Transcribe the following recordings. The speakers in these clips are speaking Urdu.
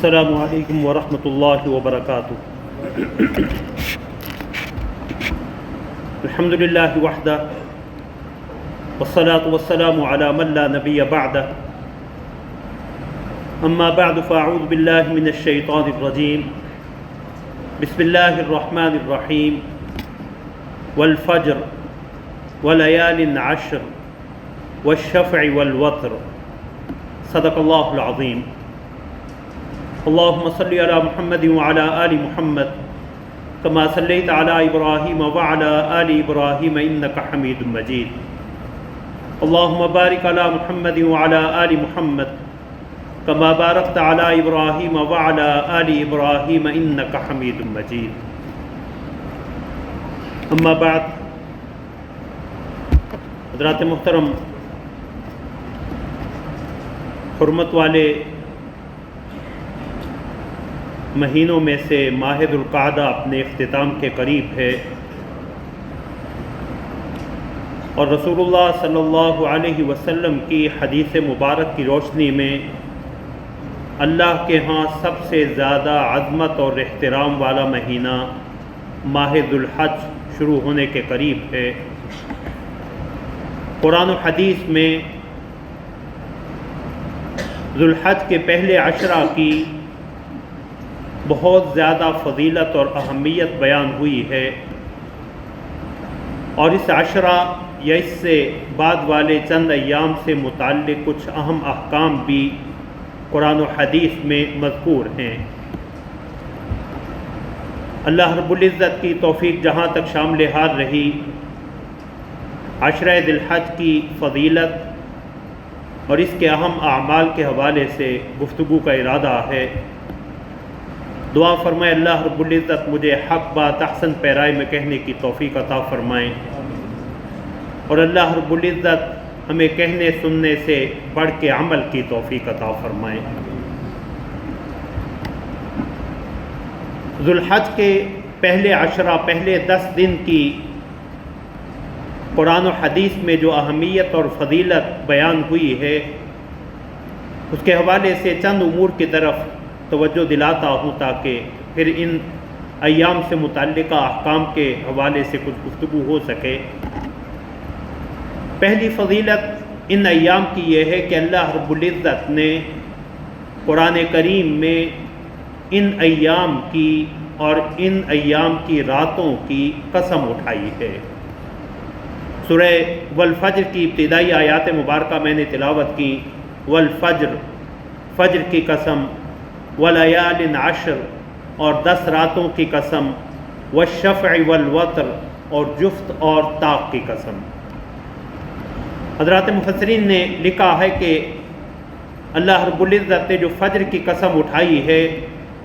السلام علیکم ورحمۃ اللہ وبرکاتہ۔ الحمد للہ وحدہ والصلاة والسلام علی من لا نبی بعدہ، اما بعد فاعوذ باللہ من الشیطان الرجیم، بسم اللہ الرحمن الرحیم، والفجر ولیال عشر والشفع والوتر، صدق اللہ العظیم۔ اللہم صلی علی محمد وعلی آل محمد کما صلیت علی ابراہیم وعلی آل ابراہیم انک حمید مجید۔ اللہم بارک علی محمد وعلی آل محمد کما بارکت علی ابراہیم وعلی آل ابراہیم انک حمید مجید۔ اما بعد، حضرات محترم، حرمت والے مہینوں میں سے ماہ ذوالقعدہ اپنے اختتام کے قریب ہے، اور رسول اللہ صلی اللہ علیہ وسلم کی حدیث مبارک کی روشنی میں اللہ کے ہاں سب سے زیادہ عظمت اور احترام والا مہینہ ماہ ذوالحج شروع ہونے کے قریب ہے۔ قرآن و حدیث میں ذوالحج کے پہلے عشرہ کی بہت زیادہ فضیلت اور اہمیت بیان ہوئی ہے، اور اس عشرہ یا اس سے بعد والے چند ایام سے متعلق کچھ اہم احکام بھی قرآن و حدیث میں مذکور ہیں۔ اللہ رب العزت کی توفیق جہاں تک شامل حال رہی، عشرہ ذی الحج کی فضیلت اور اس کے اہم اعمال کے حوالے سے گفتگو کا ارادہ ہے۔ دعا فرمائے اللہ رب العزت مجھے حق بات احسن پیرائی میں کہنے کی توفیق عطا فرمائیں، اور اللہ رب العزت ہمیں کہنے سننے سے بڑھ کے عمل کی توفیق عطا فرمائیں۔ ذوالحج کے پہلے عشرہ، پہلے 10 دن کی قرآن و حدیث میں جو اہمیت اور فضیلت بیان ہوئی ہے، اس کے حوالے سے چند امور کی طرف توجہ دلاتا ہوں تاکہ پھر ان ایام سے متعلقہ احکام کے حوالے سے کچھ گفتگو ہو سکے۔ پہلی فضیلت ان ایام کی یہ ہے کہ اللہ رب العزت نے قرآن کریم میں ان ایام کی اور ان ایام کی راتوں کی قسم اٹھائی ہے۔ سورہ والفجر کی ابتدائی آیات مبارکہ میں نے تلاوت کی، والفجر، فجر کی قسم، ولیال عشر، اور 10 راتوں کی قسم، والشفع والوتر، اور جفت اور طاق کی قسم۔ حضرات مفسرین نے لکھا ہے کہ اللہ رب العزت نے جو فجر کی قسم اٹھائی ہے،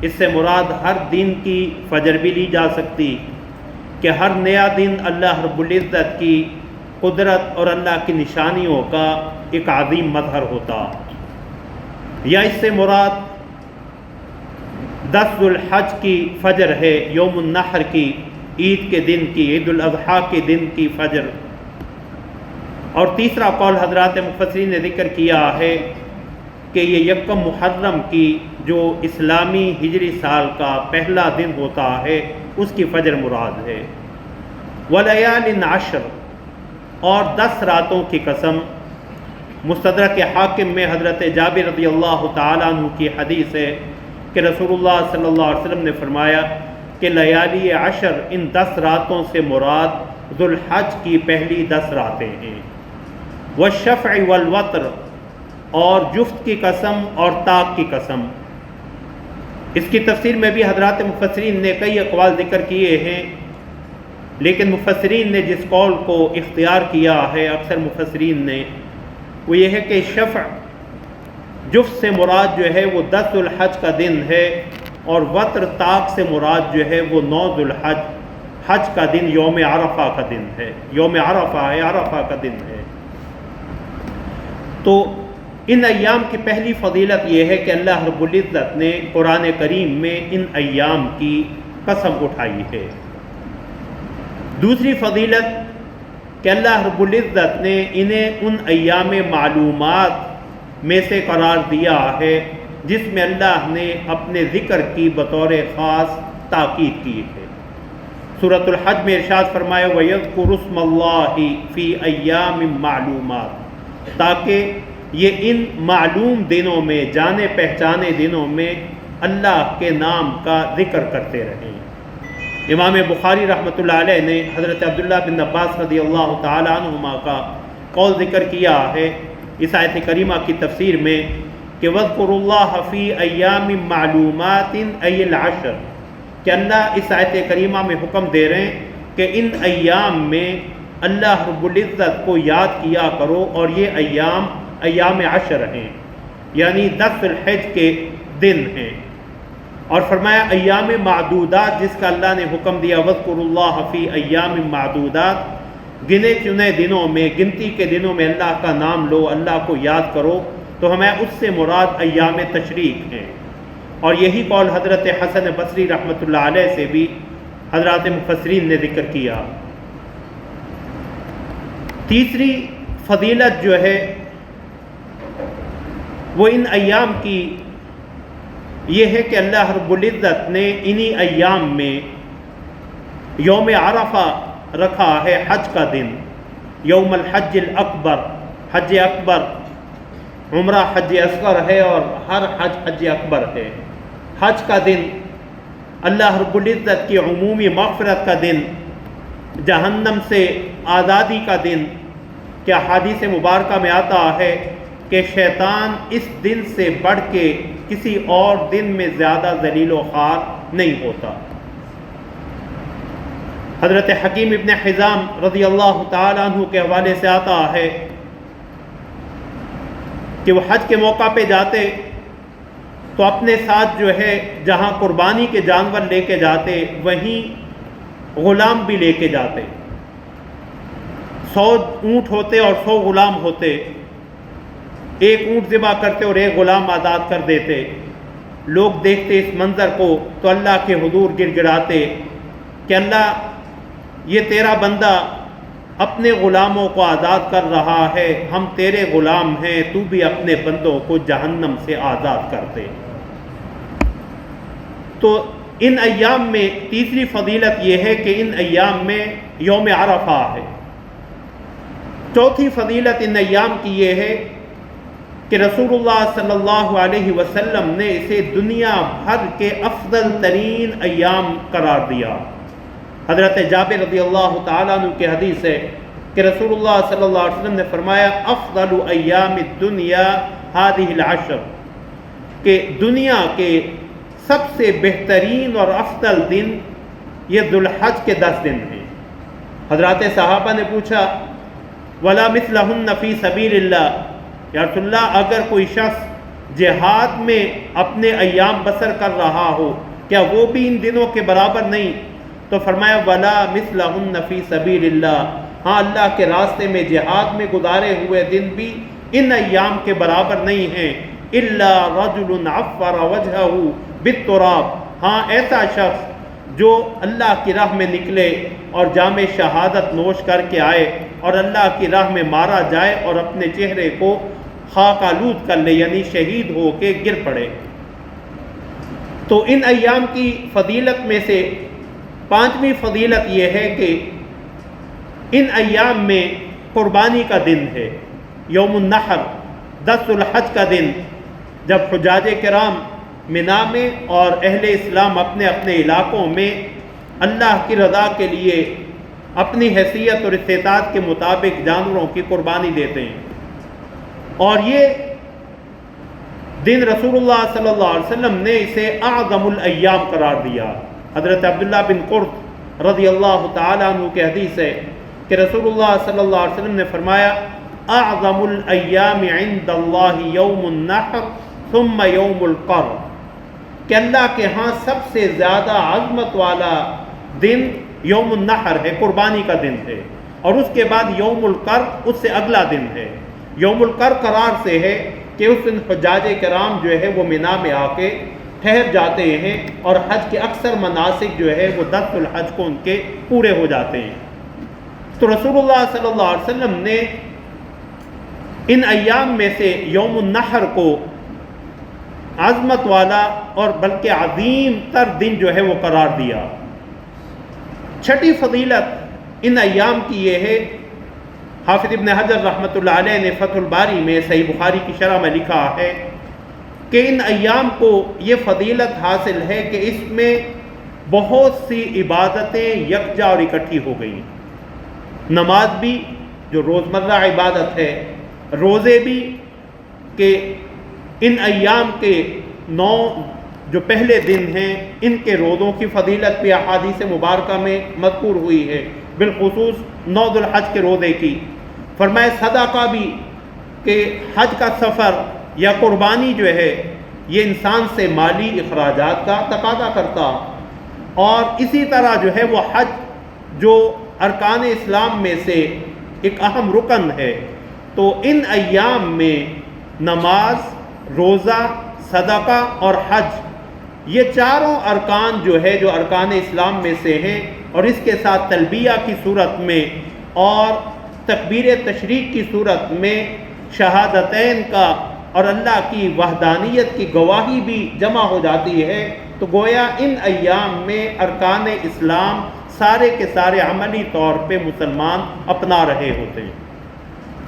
اس سے مراد ہر دن کی فجر بھی لی جا سکتی کہ ہر نیا دن اللہ رب العزت کی قدرت اور اللہ کی نشانیوں کا ایک عظیم مظہر ہوتا، یا اس سے مراد 10 ذوالحج کی فجر ہے، یوم النحر کی، عید کے دن کی، عید الاضحیٰ کے دن کی فجر۔ اور تیسرا قول حضرات مفسرین نے ذکر کیا ہے کہ یہ یکم محرم کی جو اسلامی ہجری سال کا پہلا دن ہوتا ہے، اس کی فجر مراد ہے۔ ولیال عشر، اور 10 راتوں کی قسم۔ مستدرک حاکم میں حضرت جابر رضی اللہ تعالیٰ عنہ کی حدیث ہے کہ رسول اللہ صلی اللہ علیہ وسلم نے فرمایا کہ لیالی عشر، ان 10 راتوں سے مراد ذوالحج کی پہلی 10 راتیں ہیں۔ والشفع والوتر، اور جفت کی قسم اور طاق کی قسم۔ اس کی تفسیر میں بھی حضرات مفسرین نے کئی اقوال ذکر کیے ہیں، لیکن مفسرین نے جس قول کو اختیار کیا ہے، اکثر مفسرین نے، وہ یہ ہے کہ شفع، جفت سے مراد جو ہے وہ 10 ذوالحج کا دن ہے، اور وتر، طاق سے مراد جو ہے وہ 9 ذوالحج، حج کا دن، یوم عرفہ کا دن ہے، یوم عرفہ ہے، عرفہ کا دن ہے۔ تو ان ایام کی پہلی فضیلت یہ ہے کہ اللہ رب العزت نے قرآن کریم میں ان ایام کی قسم اٹھائی ہے۔ دوسری فضیلت کہ اللہ رب العزت نے انہیں ان ایام معلومات میں سے قرار دیا ہے جس میں اللہ نے اپنے ذکر کی بطور خاص تاکید کی ہے۔ سورۃ الحج میں ارشاد فرمایا وَيَذْكُرُ اسْمَ اللَّهِ فِي أَيَّامٍ مَّعْلُومَاتٍ، تاکہ یہ ان معلوم دنوں میں، جانے پہچانے دنوں میں اللہ کے نام کا ذکر کرتے رہیں۔ امام بخاری رحمۃ اللہ علیہ نے حضرت عبداللہ بن عباس رضی اللہ تعالی عنہما کا قول ذکر کیا ہے اس آیت کریمہ کی تفسیر میں کہ وَاذْكُرُوا اللَّهَ فِي أَيَّامٍ مَّعْلُومَاتٍ أي العشر، کہ اللہ اس آیت کریمہ میں حکم دے رہے ہیں کہ ان ایام میں اللہ رب العزت کو یاد کیا کرو، اور یہ ایام عشر ہیں، یعنی 10 ذی الحج کے دن ہیں۔ اور فرمایا ایام معدودات، جس کا اللہ نے حکم دیا وَاذْكُرُوا اللَّهَ فِي أَيَّامٍ مَّعْدُودَاتٍ، گنے چنے دنوں میں، گنتی کے دنوں میں اللہ کا نام لو، اللہ کو یاد کرو، تو ہمیں اس سے مراد ایام تشریق ہیں۔ اور یہی قول حضرت حسن بصری رحمۃ اللہ علیہ سے بھی حضرات مفسرین نے ذکر کیا۔ تیسری فضیلت جو ہے وہ ان ایام کی یہ ہے کہ اللہ رب العزت نے انہی ایام میں یوم عرفہ رکھا ہے، حج کا دن، یوم الحج الاکبر، حج اکبر، عمرہ حج اصغر ہے اور ہر حج حج اکبر ہے۔ حج کا دن اللہ رب العزت کی عمومی مغفرت کا دن، جہنم سے آزادی کا دن، کہ احادیث مبارکہ میں آتا ہے کہ شیطان اس دن سے بڑھ کے کسی اور دن میں زیادہ ذلیل و خوار نہیں ہوتا۔ حضرت حکیم ابن حزام رضی اللہ تعالیٰ عنہ کے حوالے سے آتا ہے کہ وہ حج کے موقع پہ جاتے تو اپنے ساتھ جو ہے جہاں قربانی کے جانور لے کے جاتے وہیں غلام بھی لے کے جاتے۔ 100 اونٹ ہوتے اور 100 غلام ہوتے، ایک اونٹ ذبح کرتے اور ایک غلام آزاد کر دیتے۔ لوگ دیکھتے اس منظر کو تو اللہ کے حضور گر گڑاتے کہ اللہ یہ تیرا بندہ اپنے غلاموں کو آزاد کر رہا ہے، ہم تیرے غلام ہیں، تو بھی اپنے بندوں کو جہنم سے آزاد کر دے۔ تو ان ایام میں تیسری فضیلت یہ ہے کہ ان ایام میں یوم عرفہ ہے۔ چوتھی فضیلت ان ایام کی یہ ہے کہ رسول اللہ صلی اللہ علیہ وسلم نے اسے دنیا بھر کے افضل ترین ایام قرار دیا۔ حضرت جابر رضی اللہ تعالیٰ عنہ کی حدیث ہے کہ رسول اللہ صلی اللہ علیہ وسلم نے فرمایا افضل ایام الدنیا هذه العشر، کہ دنیا کے سب سے بہترین اور افضل دن یہ ذوالحج کے 10 دن ہیں۔ حضرات صحابہ نے پوچھا ولا مثلہن فی سبیل اللہ، یا رسول اللہ اگر کوئی شخص جہاد میں اپنے ایام بسر کر رہا ہو کیا وہ بھی ان دنوں کے برابر نہیں؟ تو فرمایا ولا مثلہن فی سبیل اللہ، ہاں اللہ کے راستے میں جہاد میں گزارے ہوئے دن بھی ان ایام کے برابر نہیں ہیں۔ الا رجل عفر وجہہ بالتراب، ہاں ایسا شخص جو اللہ کی راہ میں نکلے اور جام شہادت نوش کر کے آئے اور اللہ کی راہ میں مارا جائے اور اپنے چہرے کو خاک آلود کر لے، یعنی شہید ہو کے گر پڑے۔ تو ان ایام کی فضیلت میں سے 5ویں فضیلت یہ ہے کہ ان ایام میں قربانی کا دن ہے، یوم النحر، 10 ذی الحج کا دن، جب حجاج کرام منا میں اور اہل اسلام اپنے اپنے علاقوں میں اللہ کی رضا کے لیے اپنی حیثیت اور استطاعت کے مطابق جانوروں کی قربانی دیتے ہیں۔ اور یہ دن رسول اللہ صلی اللہ علیہ وسلم نے اسے اعظم الایام قرار دیا۔ حضرت عبداللہ بن قرط رضی اللہ تعالیٰ عنہ کی حدیث ہے کہ رسول اللہ صلی اللہ علیہ وسلم نے فرمایا اعظم الایام عند اللہ یوم النحر ثم یوم القر، کہ اللہ کے ہاں سب سے زیادہ عظمت والا دن یوم النحر ہے، قربانی کا دن ہے، اور اس کے بعد یوم القر اس سے اگلا دن ہے۔ یوم القر قرار سے ہے کہ اس دن حجاج کرام جو ہے وہ منا میں آ کے ٹھہر جاتے ہیں اور حج کے اکثر مناسک جو ہے وہ 10 ذی الحج کو ان کے پورے ہو جاتے ہیں۔ تو رسول اللہ صلی اللہ علیہ وسلم نے ان ایام میں سے یوم النحر کو عظمت والا اور بلکہ عظیم تر دن جو ہے وہ قرار دیا۔ چھٹی فضیلت ان ایام کی یہ ہے، حافظ ابن حجر رحمۃ اللہ علیہ نے فتح الباری میں صحیح بخاری کی شرح میں لکھا ہے کہ ان ایام کو یہ فضیلت حاصل ہے کہ اس میں بہت سی عبادتیں یکجا اور اکٹھی ہو گئیں۔ نماز بھی جو روزمرہ عبادت ہے، روزے بھی کہ ان ایام کے 9 جو پہلے دن ہیں ان کے روزوں کی فضیلت بھی احادیث مبارکہ میں مذکور ہوئی ہے، بالخصوص 9 ذو الحج کے روزے کی۔ فرمائے صدقہ بھی کہ حج کا سفر یا قربانی جو ہے یہ انسان سے مالی اخراجات کا تقاضا کرتا، اور اسی طرح جو ہے وہ حج جو ارکان اسلام میں سے ایک اہم رکن ہے، تو ان ایام میں نماز، روزہ، صدقہ اور حج یہ چاروں ارکان جو ہے جو ارکان اسلام میں سے ہیں، اور اس کے ساتھ تلبیہ کی صورت میں اور تکبیر تشریق کی صورت میں شہادتین کا اور اللہ کی وحدانیت کی گواہی بھی جمع ہو جاتی ہے، تو گویا ان ایام میں ارکان اسلام سارے کے سارے عملی طور پہ مسلمان اپنا رہے ہوتے ہیں۔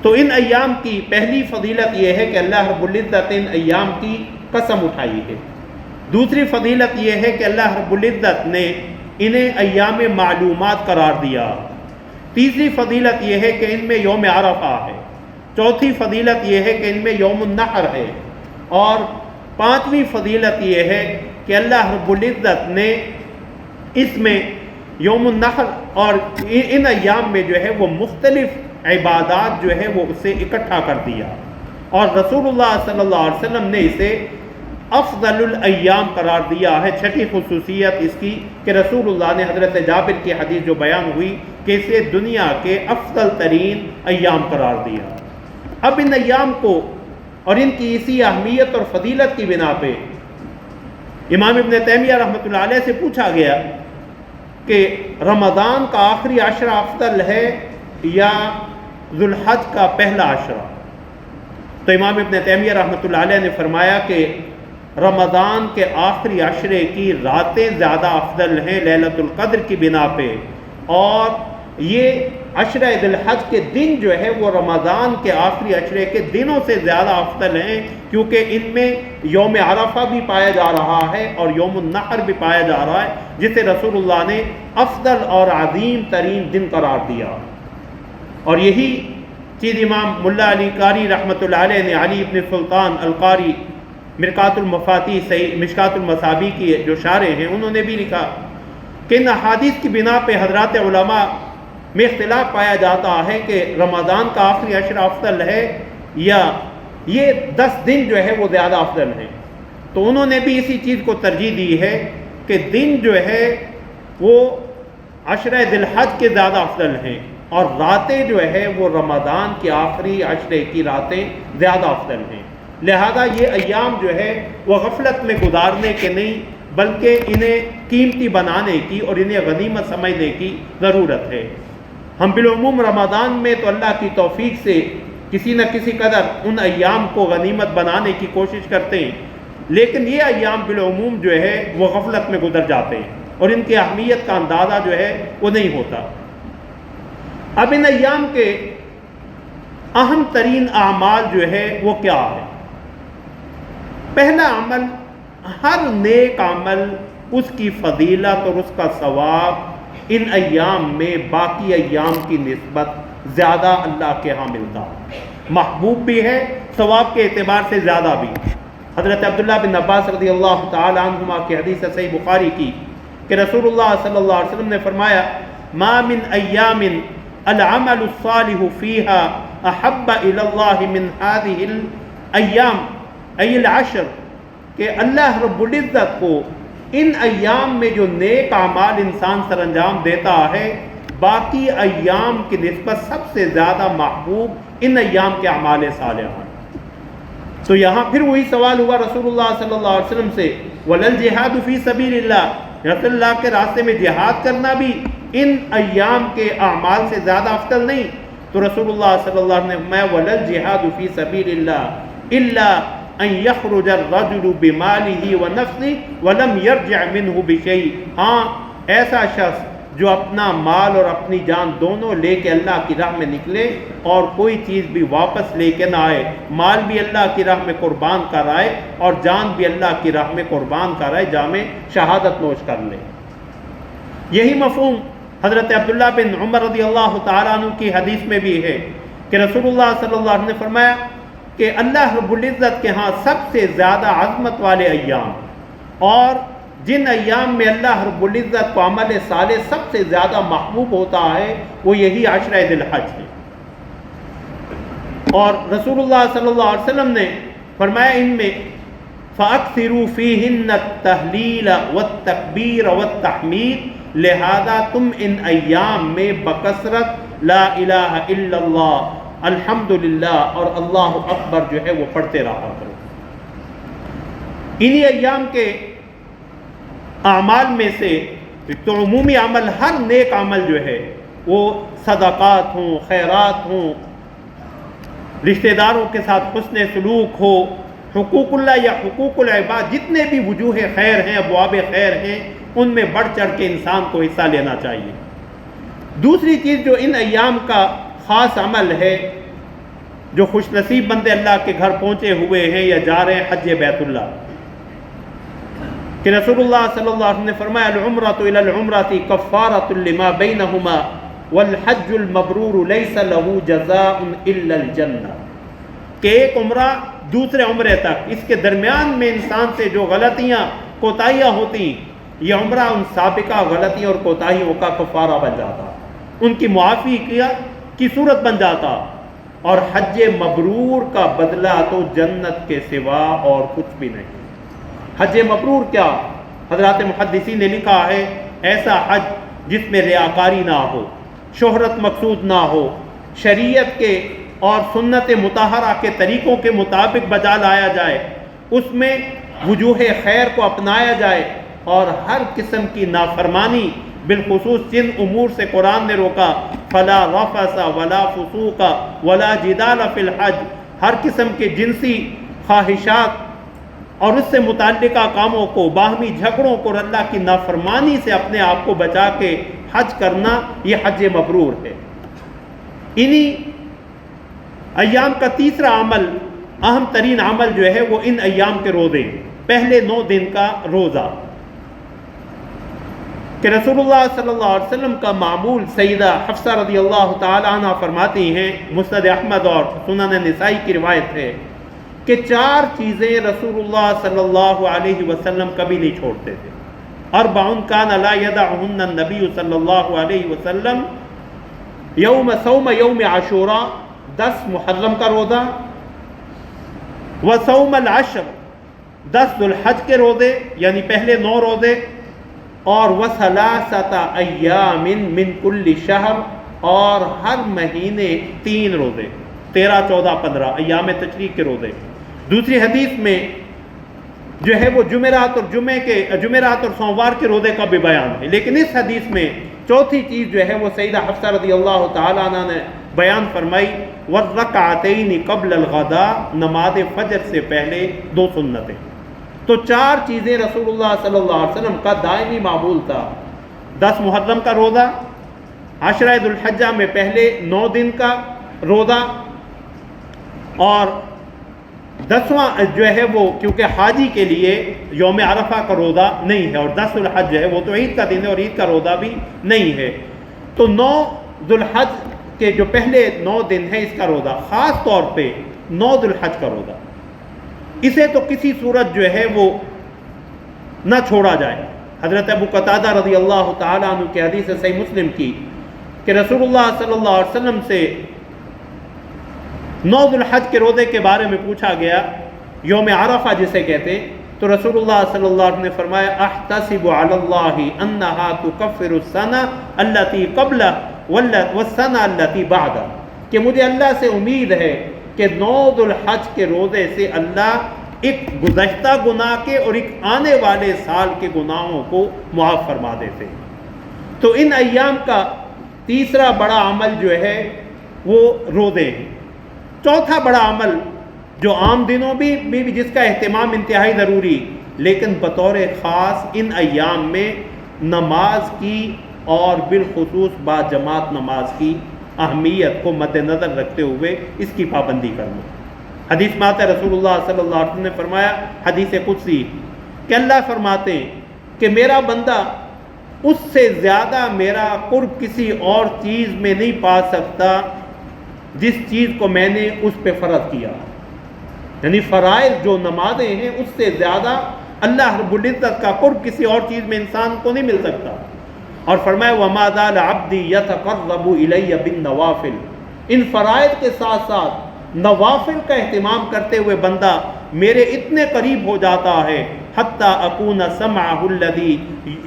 تو ان ایام کی پہلی فضیلت یہ ہے کہ اللہ رب العزت ان ایام کی قسم اٹھائی ہے۔ دوسری فضیلت یہ ہے کہ اللہ رب العزت نے انہیں ایام معلومات قرار دیا۔ تیسری فضیلت یہ ہے کہ ان میں یوم عرفہ ہے۔ چوتھی فضیلت یہ ہے کہ ان میں یوم النحر ہے۔ اور پانچویں فضیلت یہ ہے کہ اللہ رب العزت نے اس میں یوم النحر اور ان ایام میں جو ہے وہ مختلف عبادات جو ہے وہ اسے اکٹھا کر دیا، اور رسول اللہ صلی اللہ علیہ وسلم نے اسے افضل الایام قرار دیا ہے۔ چھٹی خصوصیت اس کی کہ رسول اللہ نے حضرت جابر کی حدیث جو بیان ہوئی کہ اسے دنیا کے افضل ترین ایام قرار دیا۔ اب ان ایام کو اور ان کی اسی اہمیت اور فضیلت کی بنا پہ امام ابن تیمیہ رحمۃ اللہ علیہ سے پوچھا گیا کہ رمضان کا آخری عشرہ افضل ہے یا ذوالحج کا پہلا عشرہ؟ تو امام ابن تیمیہ رحمۃ اللہ علیہ نے فرمایا کہ رمضان کے آخری عشرے کی راتیں زیادہ افضل ہیں لیلۃ القدر کی بنا پہ، اور یہ عشرہ ذی الحج کے دن جو ہے وہ رمضان کے آخری عشرے کے دنوں سے زیادہ افضل ہیں، کیونکہ ان میں یوم عرفہ بھی پایا جا رہا ہے اور یوم النحر بھی پایا جا رہا ہے، جسے رسول اللہ نے افضل اور عظیم ترین دن قرار دیا۔ اور یہی چیز امام ملا علی قاری رحمۃ اللہ علیہ نے علی ابن سلطان القاری مرکات المفاتیح صحیح مشکات المصابیح کی جو شارح ہیں انہوں نے بھی لکھا کہ ان احادیث کی بنا پہ حضرات علماء میں اختلاف پایا جاتا ہے کہ رمضان کا آخری عشرہ افضل ہے یا یہ 10 دن جو ہے وہ زیادہ افضل ہیں، تو انہوں نے بھی اسی چیز کو ترجیح دی ہے کہ دن جو ہے وہ عشرہ ذی الحج کے زیادہ افضل ہیں، اور راتیں جو ہے وہ رمضان کے آخری عشرے کی راتیں زیادہ افضل ہیں۔ لہذا یہ ایام جو ہے وہ غفلت میں گزارنے کے نہیں بلکہ انہیں قیمتی بنانے کی اور انہیں غنیمت سمجھنے کی ضرورت ہے۔ ہم بالعموم رمضان میں تو اللہ کی توفیق سے کسی نہ کسی قدر ان ایام کو غنیمت بنانے کی کوشش کرتے ہیں، لیکن یہ ایام بالعموم جو ہے وہ غفلت میں گزر جاتے ہیں اور ان کی اہمیت کا اندازہ جو ہے وہ نہیں ہوتا۔ اب ان ایام کے اہم ترین اعمال جو ہے وہ کیا ہے؟ پہلا عمل، ہر نیک عمل اس کی فضیلت اور اس کا ثواب ان ایام میں باقی ایام کی نسبت زیادہ اللہ کے ہاں ملتا ہے، محبوب بھی ہے، ثواب کے اعتبار سے زیادہ بھی۔ حضرت عبداللہ بن عباس رضی اللہ تعالی عنہما کی حدیث صحیح بخاری کی کہ رسول اللہ صلی اللہ علیہ وسلم نے فرمایا ما من ایام العمل الصالح فيها احب الى الله من هذه الايام ای العشر، کہ اللہ رب العزت کو ان ایام میں جو نیک اعمال انسان سر انجام دیتا ہے باقی ایام کی نسبت سب سے زیادہ محبوب ان ایام کے اعمال صالحہ۔ تو یہاں پھر وہی سوال ہوا رسول اللہ صلی اللہ علیہ وسلم سے وَلَا الْجِهَادُ فِي سَبِيلِ اللَّهِ، رسول اللہ کے راستے میں جہاد کرنا بھی ان ایام کے اعمال سے زیادہ افضل نہیں؟ تو رسول اللہ صلی اللہ علیہ وسلم نے فرمایا وَلَا الْجِهَادُ فِي سَبِيلِ اللَّهِ إِلَّا ان یخرج الرجل بمالہ ونفسہ ولم یرجع منہ بشیء، ہاں ایسا شخص جو اپنا مال اور اپنی جان دونوں لے کے اللہ کی راہ میں نکلے اور کوئی چیز بھی واپس لے کے نہ آئے، مال بھی اللہ کی راہ میں قربان کر آئے اور جان بھی اللہ کی راہ میں قربان کر آئے، جامع شہادت نوش کر لے۔ یہی مفہوم حضرت عبداللہ بن عمر رضی اللہ تعالیٰ عنہ کی حدیث میں بھی ہے کہ رسول اللہ صلی اللہ علیہ وسلم نے فرمایا کہ اللہ رب العزت کے ہاں سب سے زیادہ عظمت والے ایام اور جن ایام میں اللہ رب العزت کو عمل صالح سب سے زیادہ محبوب ہوتا ہے وہ یہی عشرہ ذی الحج ہے۔ اور رسول اللہ صلی اللہ علیہ وسلم نے فرمایا ان میں فَأَكْثِرُوا فِيهِنَّ التَّهْلِيلَ وَالتَّكْبِيرَ وَالتَّحْمِيدَ، لہذا تم ان ایام میں بکثرت لا الہ الا اللہ، الحمدللہ اور اللہ اکبر جو ہے وہ پڑھتے رہا کرو۔ انہی ایام کے اعمال میں سے تو عمومی عمل، ہر نیک عمل جو ہے وہ صدقات ہوں، خیرات ہوں، رشتہ داروں کے ساتھ حسن سلوک ہو، حقوق اللہ یا حقوق العباد، جتنے بھی وجوہ خیر ہیں، ابواب خیر ہیں، ان میں بڑھ چڑھ کے انسان کو حصہ لینا چاہیے۔ دوسری چیز جو ان ایام کا خاص عمل ہے، جو خوش نصیب بندے اللہ کے گھر پہنچے ہوئے ہیں یا جا رہے ہیں حج بیت اللہ، کہ رسول اللہ صلی اللہ علیہ وسلم نے فرمایا العمرۃ الی العمرۃ کفارۃ لما بینہما والحج المبرور لیس له جزاء الا الجنہ، کہ ایک عمرہ دوسرے عمرے تک، اس کے درمیان میں انسان سے جو غلطیاں کوتاہیاں ہوتی، یہ عمرہ ان سابقہ غلطیوں اور کوتاہیوں کا کفارہ بن جاتا، ان کی معافی کی صورت بن جاتا، اور حج مبرور کا بدلہ تو جنت کے سوا اور کچھ بھی نہیں۔ حج مبرور کیا؟ حضرات محدثین نے لکھا ہے ایسا حج جس میں ریاکاری نہ ہو، شہرت مقصود نہ ہو، شریعت کے اور سنت مطہرہ کے طریقوں کے مطابق بجا لایا جائے، اس میں وجوہ خیر کو اپنایا جائے اور ہر قسم کی نافرمانی، بالخصوص جن امور سے قرآن نے روکا فلا رفث ولا فسوق ولا جدال فی الحج، ہر قسم کے جنسی خواہشات اور اس سے متعلقہ کاموں کو، باہمی جھگڑوں کو، اللہ کی نافرمانی سے اپنے آپ کو بچا کے حج کرنا، یہ حج مبرور ہے۔ انہی ایام کا تیسرا عمل، اہم ترین عمل جو ہے وہ ان ایام کے روزے، پہلے 9 دن کا روزہ، کہ رسول اللہ صلی اللہ علیہ وسلم کا معمول سیدہ حفصہ رضی اللہ تعالی عنہ فرماتی ہیں، مسند احمد اور سنن نسائی کی روایت ہے کہ 4 چیزیں رسول اللہ صلی اللہ علیہ وسلم کبھی نہیں چھوڑتے تھے۔ 4 کان لا یدعهن النبی صلی اللہ علیہ وسلم، صوم یوم عاشوراء، 10 محرم کا روزہ، وصوم العشر، 10 ذو الحج کے روزے یعنی پہلے 9 روزے، اور وثلاثۃ ایام من کل شہر، اور ہر مہینے 3 روزے، 13، 14، 15 ایام تشریق کے روزے۔ دوسری حدیث میں جو ہے وہ جمعرات اور سوموار کے روزے کا بھی بیان ہے، لیکن اس حدیث میں چوتھی چیز جو ہے وہ سیدہ حفصہ رضی اللہ تعالی عنہ نے بیان فرمائی، والرکعتین قبل الغداء، نماز فجر سے پہلے 2 سنتیں۔ تو 4 چیزیں رسول اللہ صلی اللہ علیہ وسلم کا دائمی معمول تھا، 10 محرم کا روزہ، عشرہ ذو الحجہ میں پہلے 9 دن کا روزہ، اور 10واں جو ہے وہ کیونکہ حاجی کے لیے یوم عرفہ کا روزہ نہیں ہے، اور 10 ذو الحج ہے وہ تو عید کا دن ہے اور عید کا روزہ بھی نہیں ہے، تو 9 ذو الحج کے جو پہلے 9 دن ہے اس کا روزہ، خاص طور پہ 9 ذو الحج کا روزہ، اسے تو کسی صورت جو ہے وہ نہ چھوڑا جائے۔ حضرت ابو قتادہ رضی اللہ تعالیٰ عنہ کی حدیث ہے صحیح مسلم کی کہ رسول اللہ صلی اللہ علیہ وسلم سے 9 ذو الحج کے روزے کے بارے میں پوچھا گیا، یوم عرفہ جسے کہتے ہیں، تو رسول اللہ صلی اللہ علیہ وسلم نے فرمایا احتسب علی اللہ انہا تکفر السنہ التی قبلہ والسنہ التی بعدہ، کہ مجھے اللہ سے امید ہے کہ 9 ذو الحج کے روزے سے اللہ ایک گزشتہ گناہ کے اور ایک آنے والے سال کے گناہوں کو معاف فرما دیتے۔ تو ان ایام کا تیسرا بڑا عمل جو ہے وہ روزے ہیں۔ چوتھا بڑا عمل جو عام دنوں بھی جس کا اہتمام انتہائی ضروری، لیکن بطور خاص ان ایام میں نماز کی اور بالخصوص با جماعت نماز کی اہمیت کو مد نظر رکھتے ہوئے اس کی پابندی کرنا۔ حدیث میں آتا ہے رسول اللہ صلی اللہ علیہ وسلم نے فرمایا، حدیث قدسی، کہ اللہ فرماتے ہیں کہ میرا بندہ اس سے زیادہ میرا قرب کسی اور چیز میں نہیں پا سکتا جس چیز کو میں نے اس پہ فرض کیا، یعنی فرائض جو نمازیں ہیں اس سے زیادہ اللہ رب العزت کا قرب کسی اور چیز میں انسان کو نہیں مل سکتا۔ اور فرمایا وَمَا زَالَ عَبْدِي يَتَقَرَّبُ إِلَيَّ بِالنَّوَافِلِ، ان فرائض کے ساتھ ساتھ نوافل کا اہتمام کرتے ہوئے بندہ میرے اتنے قریب ہو جاتا ہے حَتَّى أَكُونَ سَمْعَهُ الَّذِي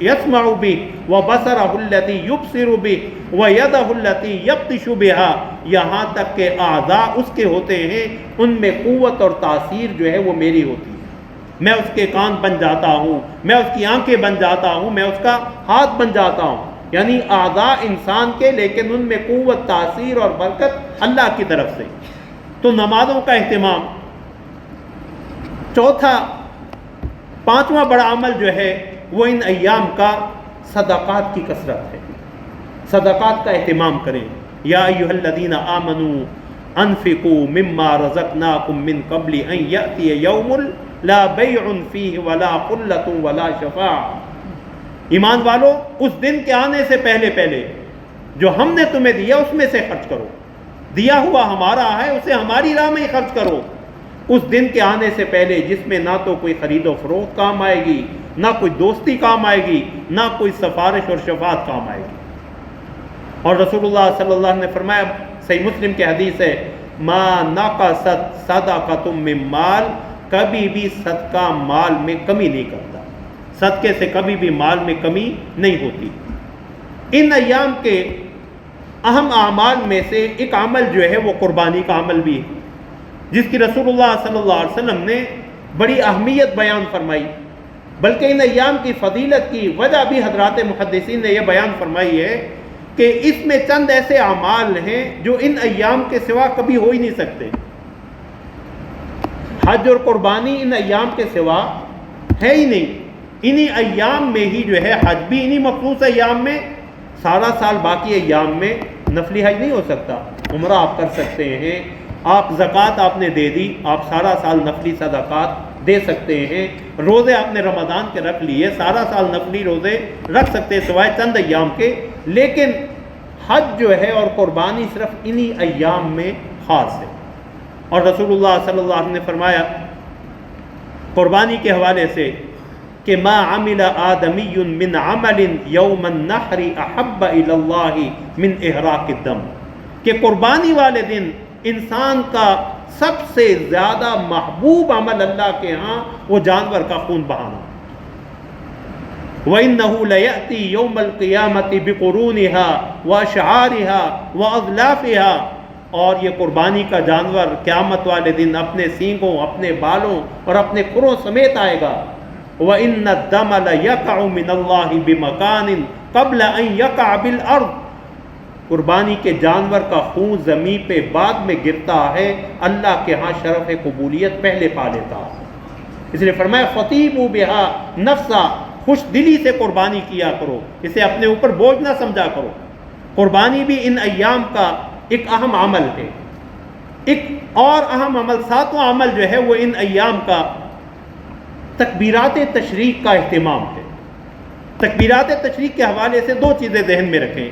يَسْمَعُ بِهِ وَبَصَرَهُ الَّذِي يُبْصِرُ بِهِ وَيَدَهُ الَّتِي يَبْطِشُ بِهَا، یہاں تک کہ اعضاء اس کے ہوتے ہیں ان میں قوت اور تاثیر جو ہے وہ میری ہوتی ہے، میں اس کے کان بن جاتا ہوں، میں اس کی آنکھیں بن جاتا ہوں، میں اس کا ہاتھ بن جاتا ہوں، یعنی اعضاء انسان کے لیکن ان میں قوت، تاثیر اور برکت اللہ کی طرف سے۔ تو نمازوں کا اہتمام۔ چوتھا، پانچواں بڑا عمل جو ہے وہ ان ایام کا صدقات کی کثرت ہے، صدقات کا اہتمام کریں۔ یا ایھا الذین آمنوا انفقوا مما رزقناکم من قبل ان یأتی یوم لا بیع فیہ ولا خلۃ ولا شفاعۃ، ایمان والو اس دن کے آنے سے پہلے جو ہم نے تمہیں دیا اس میں سے خرچ کرو، دیا ہوا ہمارا ہے اسے ہماری راہ میں ہی خرچ کرو، اس دن کے آنے سے پہلے جس میں نہ تو کوئی خرید و فروخت کام آئے گی، نہ کوئی دوستی کام آئے گی، نہ کوئی سفارش اور شفاعت کام آئے گی۔ اور رسول اللہ صلی اللہ علیہ وسلم نے فرمایا، صحیح مسلم کی حدیث ہے، ما نقصت صدقۃ من مال، کبھی بھی صدقہ مال میں کمی نہیں کرتا، صدقے سے کبھی بھی مال میں کمی نہیں ہوتی۔ ان ایام کے اہم اعمال میں سے ایک عمل جو ہے وہ قربانی کا عمل بھی ہے، جس کی رسول اللہ صلی اللہ علیہ وسلم نے بڑی اہمیت بیان فرمائی، بلکہ ان ایام کی فضیلت کی وجہ بھی حضرات محدثین نے یہ بیان فرمائی ہے کہ اس میں چند ایسے اعمال ہیں جو ان ایام کے سوا کبھی ہو ہی نہیں سکتے۔ حج اور قربانی ان ایام کے سوا ہے ہی نہیں، انہی ایام میں ہی جو ہے حج بھی انہی مخصوص ایام میں، سارا سال باقی ایام میں نفلی حج نہیں ہو سکتا۔ عمرہ آپ کر سکتے ہیں، آپ زکوٰۃ آپ نے دے دی، آپ سارا سال نفلی صدقات دے سکتے ہیں، روزے آپ نے رمضان کے رکھ لیے، سارا سال نفلی روزے رکھ سکتے ہیں سوائے چند ایام کے، لیکن حج جو ہے اور قربانی صرف انہی ایام میں خاص ہے۔ اور رسول اللہ صلی اللہ علیہ وسلم نے فرمایا قربانی کے حوالے سے کہ ما عمل آدمی من عمل یوم النحر احب الی اللہ من احراق الدم، کہ قربانی والے دن انسان کا سب سے زیادہ محبوب عمل اللہ کے ہاں وہ جانور کا خون بہانا۔ وَإِنَّهُ لَيَأْتِي يَوْمَ الْقِيَامَةِ بِقُرُونِهَا وَأَشْعَارِهَا وَأَظْلَافِهَا، اور یہ قربانی کا جانور قیامت والے دن اپنے سینگوں، اپنے بالوں اور اپنے کھروں سمیت آئے گا۔ وَإِنَّ الدَّمَ لَيَقَعُ مِنَ اللَّهِ بِمَكَانٍ قَبْلَ أَن يَقَعَ بِالْأَرْضِ، قربانی کے جانور کا خون زمین پہ بعد میں گرتا ہے، اللہ کے ہاں شرف قبولیت پہلے پا لیتا ہے۔ اس لیے فرمایا فَطِيبُوا بِهَا نَفْسًا، خوش دلی سے قربانی کیا کرو، اسے اپنے اوپر بوجھ نہ سمجھا کرو۔ قربانی بھی ان ایام کا ایک اہم عمل ہے۔ ایک اور اہم عمل، ساتواں عمل جو ہے وہ ان ایام کا تکبیرات تشریق کا اہتمام ہے۔ تکبیرات تشریق کے حوالے سے دو چیزیں ذہن میں رکھیں،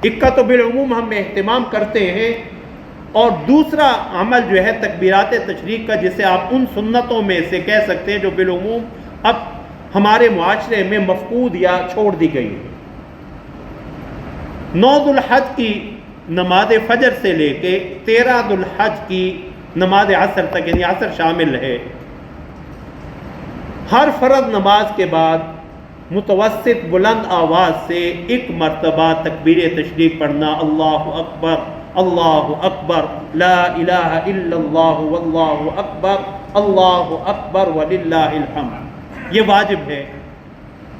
ایک کا تو بالعموم ہم اہتمام کرتے ہیں، اور دوسرا عمل جو ہے تکبیرات تشریق کا، جسے آپ ان سنتوں میں سے کہہ سکتے ہیں جو بالعموم اب ہمارے معاشرے میں مفقود یا چھوڑ دی گئی ہے۔ 9 ذو الحج کی نماز فجر سے لے کے 13 ذو الحج کی نماز عصر تک، یعنی عصر شامل ہے، ہر فرض نماز کے بعد متوسط بلند آواز سے ایک مرتبہ تکبیر تشریق پڑھنا، اللہ اکبر اللہ اکبر لا الہ الا اللہ واللہ اکبر اللہ اکبر وللہ الحمد، یہ واجب ہے۔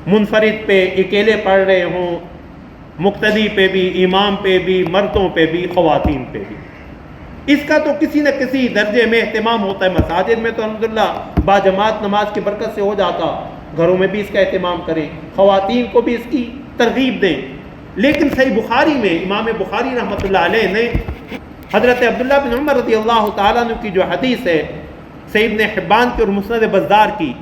منفرد پہ، اکیلے پڑھ رہے ہوں، مقتدی پہ بھی، امام پہ بھی، مردوں پہ بھی، خواتین پہ بھی۔ اس کا تو کسی نہ کسی درجے میں اہتمام ہوتا ہے. مساجد میں تو الحمدللہ باجماعت نماز کی برکت سے ہو جاتا، گھروں میں بھی اس کا اہتمام کریں، خواتین کو بھی اس کی ترغیب دیں. لیکن صحیح بخاری میں امام بخاری رحمۃ اللہ علیہ نے حضرت عبداللہ بن عمر رضی اللہ تعالیٰ عنہ کی جو حدیث ہے صحیح ابن حبان کی اور مسند بزار کی،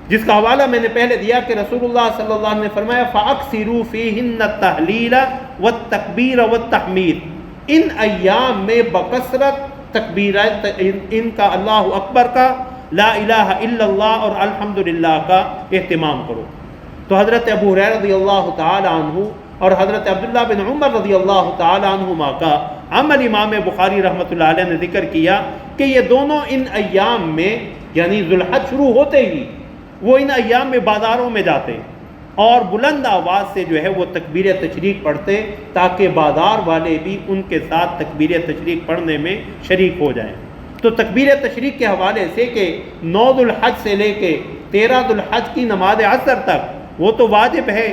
جس کا حوالہ میں نے پہلے دیا کہ رسول اللہ صلی اللہ علیہ وسلم نے فرمایا فَأَكْثِرُوا فِيهِنَّ التَّهْلِيلَ وَالتَّكْبِيرَ وَالتَّحْمِيدَ، ان ایام میں بکثرت تکبیرات، ان کا اللہ اکبر کا، لا الہ الا اللہ اور الحمدللہ کا اہتمام کرو. تو حضرت ابو ہریرہ رضی اللہ تعالی عنہ اور حضرت عبداللہ بن عمر رضی اللہ تعالی عنہما کا عمل امام بخاری رحمۃ اللہ علیہ نے ذکر کیا کہ یہ دونوں ان ایام میں، یعنی ذوالحج شروع ہوتے ہی وہ ان ایام میں بازاروں میں جاتے اور بلند آواز سے جو ہے وہ تکبیر تشریق پڑھتے تاکہ بازار والے بھی ان کے ساتھ تکبیر تشریق پڑھنے میں شریک ہو جائیں. تو تکبیر تشریق کے حوالے سے کہ 9 ذوالحج سے لے کے 13 ذوالحج کی نماز عصر تک وہ تو واجب ہے،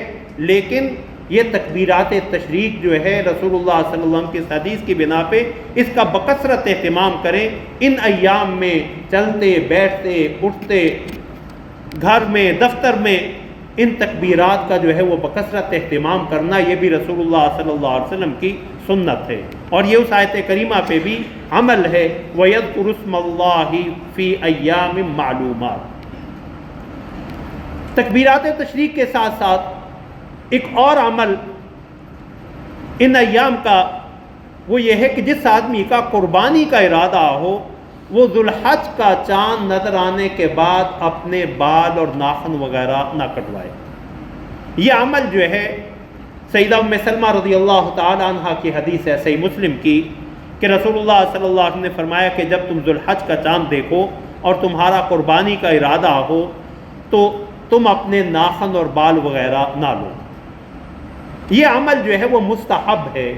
لیکن یہ تکبیرات تشریق جو ہے رسول اللہ صلی اللہ علیہ وسلم کی اس حدیث کی بنا پہ اس کا بکثرت اہتمام کریں. ان ایام میں چلتے بیٹھتے اٹھتے گھر میں دفتر میں ان تکبیرات کا جو ہے وہ بکثرت اہتمام کرنا، یہ بھی رسول اللہ صلی اللہ علیہ وسلم کی سنت ہے. اور یہ اس آیت کریمہ پہ بھی عمل ہے وَيَذْكُرُ اسْمَ اللَّهِ فِي أَيَّامٍ مَعْلُومَاتٍ. تکبیرات تشریق کے ساتھ ساتھ ایک اور عمل ان ایام کا وہ یہ ہے کہ جس آدمی کا قربانی کا ارادہ ہو وہ ذوالحج کا چاند نظر آنے کے بعد اپنے بال اور ناخن وغیرہ نہ کٹوائے. یہ عمل جو ہے سیدہ ام سلمہ رضی اللہ تعالی عنہ کی حدیث ہے صحیح مسلم کی کہ رسول اللہ صلی اللہ علیہ وسلم نے فرمایا کہ جب تم ذوالحج کا چاند دیکھو اور تمہارا قربانی کا ارادہ ہو تو تم اپنے ناخن اور بال وغیرہ نہ لو. یہ عمل جو ہے وہ مستحب ہے،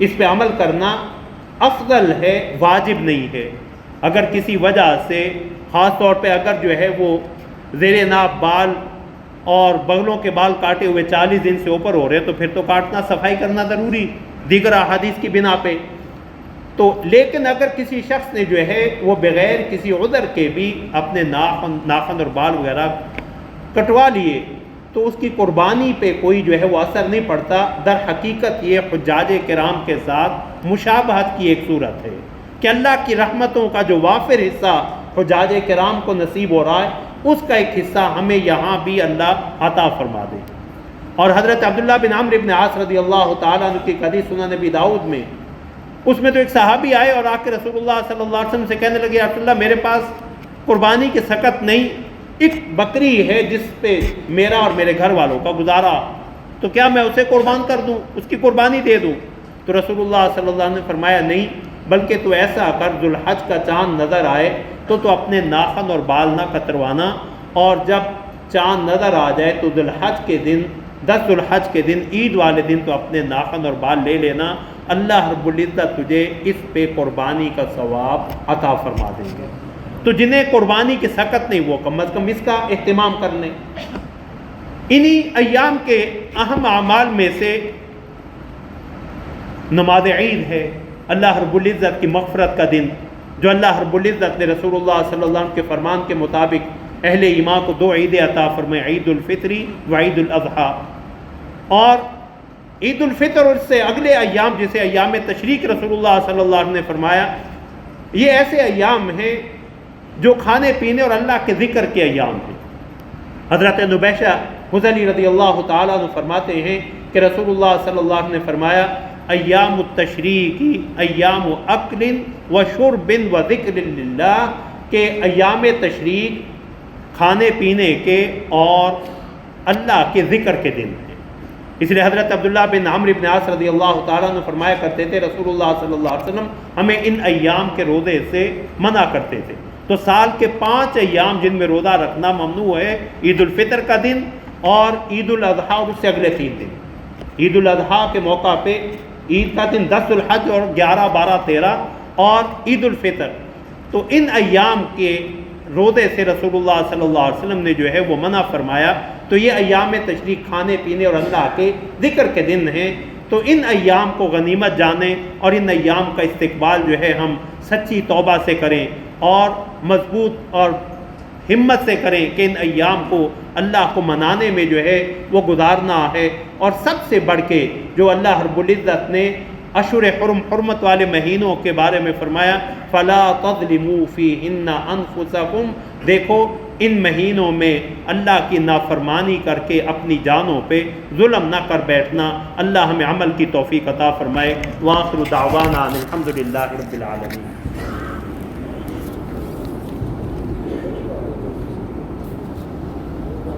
اس پہ عمل کرنا افضل ہے، واجب نہیں ہے. اگر کسی وجہ سے خاص طور پہ اگر جو ہے وہ زیر ناف بال اور بغلوں کے بال کاٹے ہوئے 40 دن سے اوپر ہو رہے تو پھر تو کاٹنا، صفائی کرنا ضروری دیگر احادیث کی بنا پہ. تو لیکن اگر کسی شخص نے جو ہے وہ بغیر کسی عذر کے بھی اپنے ناخن اور بال وغیرہ کٹوا لیے تو اس کی قربانی پہ کوئی جو ہے وہ اثر نہیں پڑتا. در حقیقت یہ حجاج کرام کے ساتھ مشابہت کی ایک صورت ہے کہ اللہ کی رحمتوں کا جو وافر حصہ حجاج کرام کو نصیب ہو رہا ہے اس کا ایک حصہ ہمیں یہاں بھی اللہ عطا فرما دے. اور حضرت عبداللہ بن عمرو بن عاص رضی اللہ تعالیٰ عنہ کی حدیث سنن نبی داؤد میں، اس میں تو ایک صحابی آئے اور آ کے رسول اللہ صلی اللہ علیہ وسلم سے کہنے لگے رسول اللہ میرے پاس قربانی کی سکت نہیں، ایک بکری ہے جس پہ میرا اور میرے گھر والوں کا گزارا، تو کیا میں اسے قربان کر دوں، اس کی قربانی دے دوں؟ تو رسول اللہ صلی اللہ علیہ وسلم نے فرمایا نہیں، بلکہ تو ایسا کر ذوالحج کا چاند نظر آئے تو اپنے ناخن اور بال نہ کتروانا، اور جب چاند نظر آ جائے تو ذوالحج کے دن 10 ذوالحج کے دن عید والے دن تو اپنے ناخن اور بال لے لینا، اللہ رب العزت تجھے اس پہ قربانی کا ثواب عطا فرما دیں گے. تو جنہیں قربانی کی سکت نہیں وہ کم از کم اس کا اہتمام کر لیں. انہی ایام کے اہم اعمال میں سے نماز عید ہے، اللہ رب العزت کی مغفرت کا دن، جو اللہ رب العزت نے رسول اللہ صلی اللہ علیہ وسلم کے فرمان کے مطابق اہل ایمان کو 2 عیدیں عطا فرمائے، عید الفطری و عید الاضحیٰ. اور عید الفطر اور اس سے اگلے ایام جسے ایام تشریق رسول اللہ صلی اللہ علیہ وسلم نے فرمایا، یہ ایسے ایام ہیں جو کھانے پینے اور اللہ کے ذکر کے ایام ہیں. حضرت نبیشہ حذلی رضی اللہ تعالیٰ عنہ فرماتے ہیں کہ رسول اللہ صلی اللہ علیہ وسلم نے فرمایا ایام التشریق ایام اکل و شرب و ذکر للہ، کہ ایام تشریق کھانے پینے کے اور اللہ کے ذکر کے دن ہیں. اس لیے حضرت عبداللہ بن عمرو بن عاص رضی اللہ تعالیٰ عنہ فرمایا کرتے تھے رسول اللہ صلی اللہ علیہ وسلم ہمیں ان ایام کے روزے سے منع کرتے تھے. تو سال کے 5 ایام جن میں روزہ رکھنا ممنوع ہے، عید الفطر کا دن اور عید الاضحیٰ اور اس سے اگلے 3 دن. عید الاضحیٰ کے موقع پہ عید کا دن 10 ذوالحج اور 11، 12، 13 اور عید الفطر، تو ان ایام کے روزے سے رسول اللہ صلی اللہ علیہ وسلم نے جو ہے وہ منع فرمایا. تو یہ ایام تشریق کھانے پینے اور اللہ کے ذکر کے دن ہیں. تو ان ایام کو غنیمت جانیں اور ان ایام کا استقبال جو ہے ہم سچی توبہ سے کریں اور مضبوط اور ہمت سے کریں کہ ان ایام کو اللہ کو منانے میں جو ہے وہ گزارنا ہے۔ اور سب سے بڑھ کے جو اللہ رب العزت نے اشہر حرم حرمت والے مہینوں کے بارے میں فرمایا فَلَا تَظْلِمُوا فِيهِنَّ أَنفُسَكُمْ، دیکھو ان مہینوں میں اللہ کی نافرمانی کر کے اپنی جانوں پہ ظلم نہ کر بیٹھنا۔ اللہ ہمیں عمل کی توفیق عطا فرمائے۔ وآخر دعوانا الحمد للہ رب العالمین۔